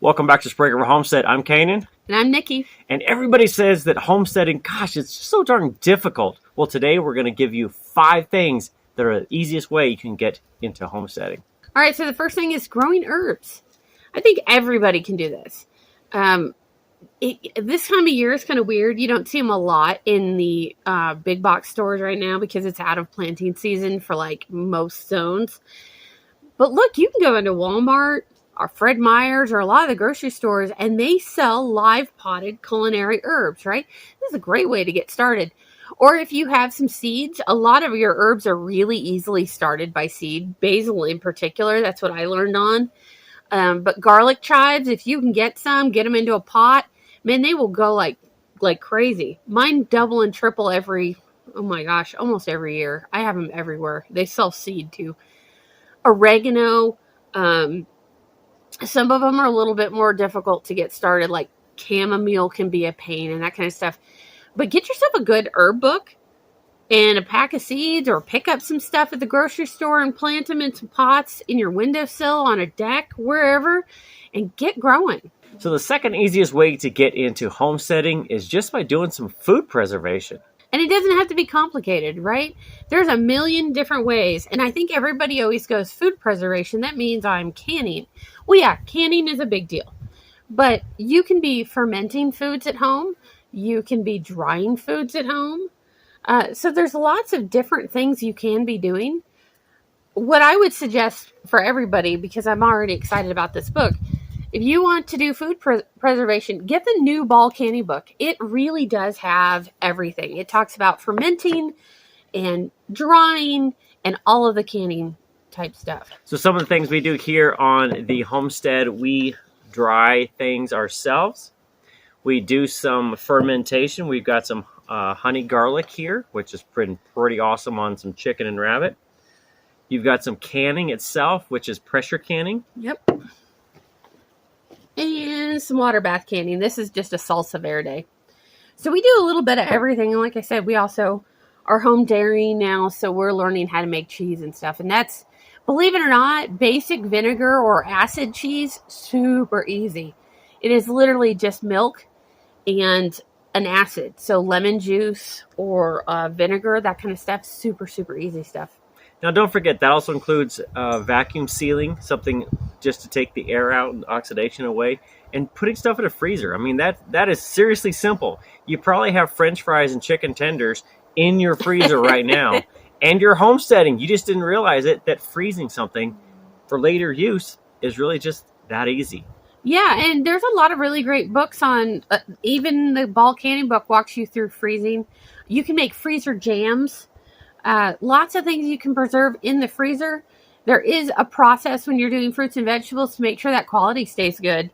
Welcome back to Sprague Homestead. I'm Kanan. And I'm Nikki. And everybody says that homesteading, gosh, it's just so darn difficult. Well, today we're going to give you 5 things that are the easiest way you can get into homesteading. All right, so the first thing is growing herbs. I think everybody can do this. This time of year is kind of weird. You don't see them a lot in the big box stores right now because it's out of planting season for like most zones. But look, you can go into Walmart or Fred Meyer's or a lot of the grocery stores and they sell live potted culinary herbs, right? This is a great way to get started. Or if you have some seeds, a lot of your herbs are really easily started by seed. Basil in particular, that's what I learned on. But garlic chives, if you can get some, get them into a pot, man, they will go like crazy. Mine double and triple almost every year. I have them everywhere. They sell seed too. Oregano, some of them are a little bit more difficult to get started, like chamomile can be a pain and that kind of stuff. But get yourself a good herb book and a pack of seeds, or pick up some stuff at the grocery store and plant them in some pots in your windowsill, on a deck, wherever, and get growing. So the second easiest way to get into homesteading is just by doing some food preservation. And it doesn't have to be complicated, right? There's a million different ways. And I think everybody always goes food preservation. That means I'm canning. Well, yeah, canning is a big deal. But you can be fermenting foods at home. You can be drying foods at home. So there's lots of different things you can be doing. What I would suggest for everybody, because I'm already excited about this book, if you want to do food preservation, get the new Ball Canning book. It really does have everything. It talks about fermenting and drying and all of the canning type stuff. So some of the things we do here on the homestead, we dry things ourselves. We do some fermentation. We've got some honey garlic here, which is pretty awesome on some chicken and rabbit. You've got some canning itself, which is pressure canning. Yep. And some water bath canning. This is just a salsa verde. So we do a little bit of everything. And like I said, we also are home dairying now. So we're learning how to make cheese and stuff. And that's, believe it or not, basic vinegar or acid cheese, super easy. It is literally just milk and an acid. So lemon juice or vinegar, that kind of stuff. Super, super easy stuff. Now, don't forget, that also includes vacuum sealing, something just to take the air out and oxidation away, and putting stuff in a freezer. I mean, that is seriously simple. You probably have French fries and chicken tenders in your freezer right now, and you're homesteading. You just didn't realize it, that freezing something for later use is really just that easy. Yeah, and there's a lot of really great books on, even the Ball Canning book walks you through freezing. You can make freezer jams. Lots of things you can preserve in the freezer. There is a process when you're doing fruits and vegetables to make sure that quality stays good,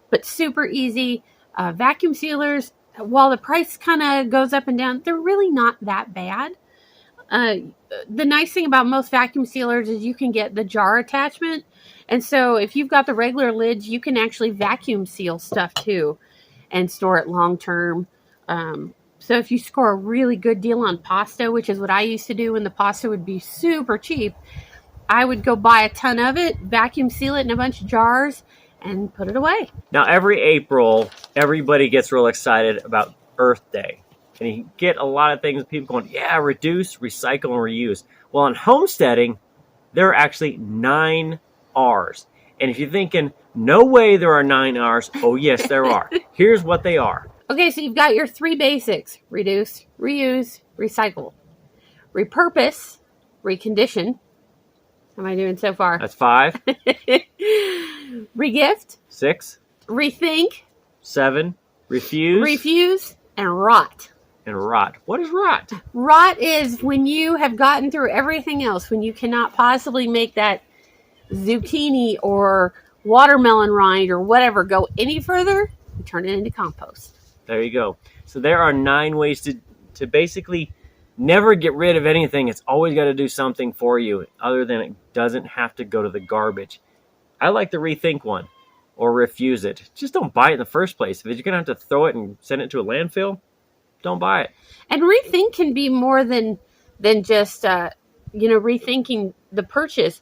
but super easy. Vacuum sealers, while the price kind of goes up and down, they're really not that bad. The nice thing about most vacuum sealers is you can get the jar attachment. And so if you've got the regular lids, you can actually vacuum seal stuff too and store it long term. So if you score a really good deal on pasta, which is what I used to do when the pasta would be super cheap, I would go buy a ton of it, vacuum seal it in a bunch of jars, and put it away. Now, every April, everybody gets real excited about Earth Day. And you get a lot of things, people going, yeah, reduce, recycle, and reuse. Well, in homesteading, there are actually 9 R's. And if you're thinking, no way there are 9 R's, oh yes, there are. Here's what they are. Okay, so you've got your 3 basics: reduce, reuse, recycle. Repurpose, recondition. How am I doing so far? That's 5. Regift. 6. Rethink. 7. Refuse. Refuse. And rot. And rot. What is rot? Rot is when you have gotten through everything else, when you cannot possibly make that zucchini or watermelon rind or whatever go any further, you turn it into compost. There you go. So there are 9 ways to basically never get rid of anything. It's always got to do something for you other than it doesn't have to go to the garbage. I like the rethink one, or refuse it. Just don't buy it in the first place. If you're going to have to throw it and send it to a landfill, don't buy it. And rethink can be more than just rethinking the purchase.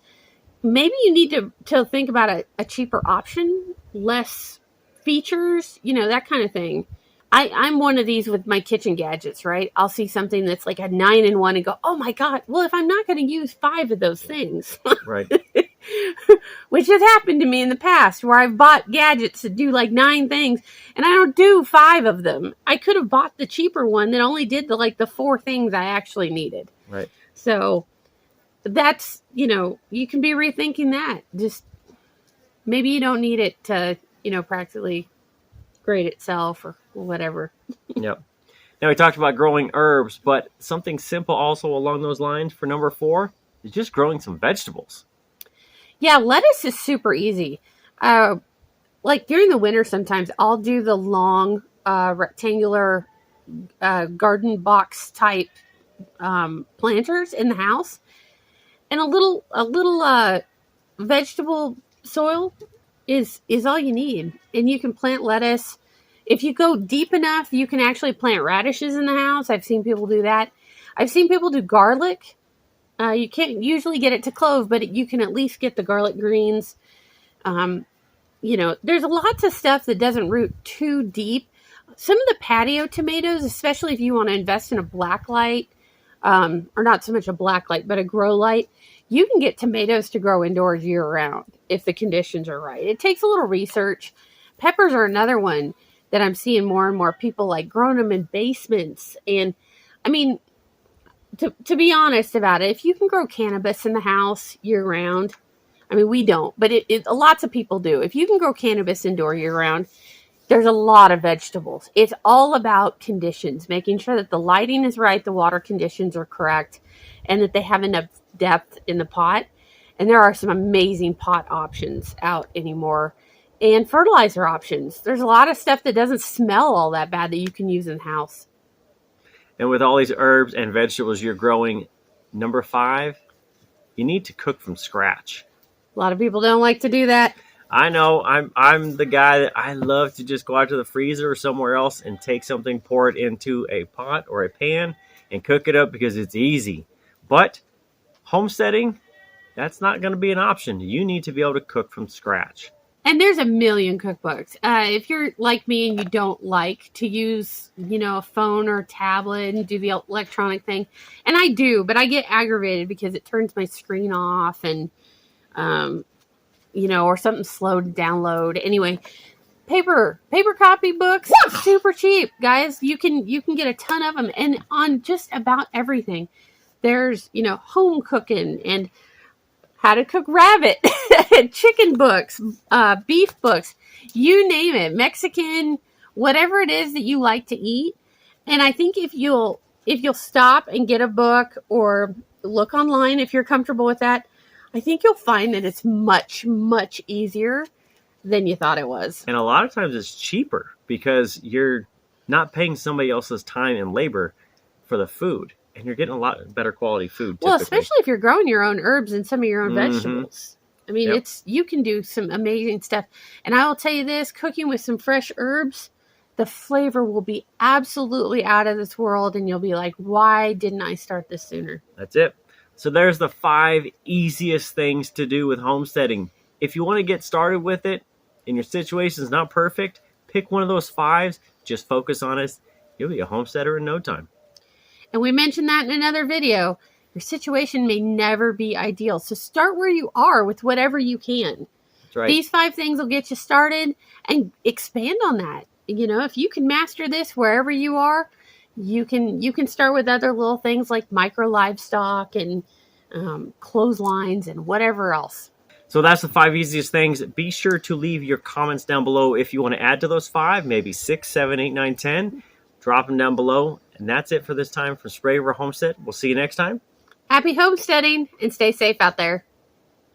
Maybe you need to think about a cheaper option less features, that kind of thing. I'm one of these with my kitchen gadgets, right? I'll see something that's like a 9-in-1 and go, oh my God, well, if I'm not going to use 5 of those things, Right. which has happened to me in the past where I've bought gadgets that do like 9 things and I don't do 5 of them. I could have bought the cheaper one that only did the 4 things I actually needed. Right. So that's, you can be rethinking that. Just maybe you don't need it to, practically grade itself or whatever. Yep. Now we talked about growing herbs, but something simple also along those lines for number 4 is just growing some vegetables. Yeah, lettuce is super easy. Like during the winter, sometimes I'll do the long rectangular garden box type planters in the house, and a little vegetable soil is all you need, and you can plant lettuce. If you go deep enough, you can actually plant radishes in the house. I've seen people do that. I've seen people do garlic. You can't usually get it to clove, but you can at least get the garlic greens. There's lots of stuff that doesn't root too deep. Some of the patio tomatoes, especially if you want to invest in a black light, or not so much a black light, but a grow light, you can get tomatoes to grow indoors year round if the conditions are right. It takes a little research. Peppers are another one that I'm seeing more and more people like growing them in basements. And I mean, to be honest about it, if you can grow cannabis in the house year round, I mean, we don't, but lots of people do. If you can grow cannabis indoor year round, there's a lot of vegetables. It's all about conditions, making sure that the lighting is right, the water conditions are correct, and that they have enough depth in the pot. And there are some amazing pot options out anymore. And fertilizer options. There's a lot of stuff that doesn't smell all that bad that you can use in the house. And with all these herbs and vegetables you're growing, number 5, you need to cook from scratch. A lot of people don't like to do that. I know. I'm the guy that I love to just go out to the freezer or somewhere else and take something, pour it into a pot or a pan, and cook it up because it's easy. But homesteading, that's not going to be an option. You need to be able to cook from scratch. And there's a million cookbooks. If you're like me and you don't like to use, a phone or a tablet and do the electronic thing, and I do, but I get aggravated because it turns my screen off and, or something slow to download. Anyway, paper copy books, super cheap, guys. You can get a ton of them, and on just about everything. There's, home cooking and how to cook rabbit, chicken books, beef books, you name it, Mexican, whatever it is that you like to eat. And I think if you'll stop and get a book or look online, if you're comfortable with that, I think you'll find that it's much, much easier than you thought it was. And a lot of times it's cheaper because you're not paying somebody else's time and labor for the food. And you're getting a lot better quality food. Typically. Well, especially if you're growing your own herbs and some of your own vegetables. I mean, you can do some amazing stuff. And I will tell you this, cooking with some fresh herbs, the flavor will be absolutely out of this world. And you'll be like, why didn't I start this sooner? That's it. So there's the 5 easiest things to do with homesteading. If you want to get started with it and your situation is not perfect, pick one of those 5s, just focus on it. You'll be a homesteader in no time. And we mentioned that in another video. Your situation may never be ideal. So start where you are with whatever you can. That's right. These 5 things will get you started and expand on that. If you can master this wherever you are, you can start with other little things like micro livestock and clotheslines and whatever else. So that's the 5 easiest things. Be sure to leave your comments down below if you want to add to those 5, maybe 6, 7, 8, 9, 10. Drop them down below. And that's it for this time from Spray Over Homestead. We'll see you next time. Happy homesteading and stay safe out there.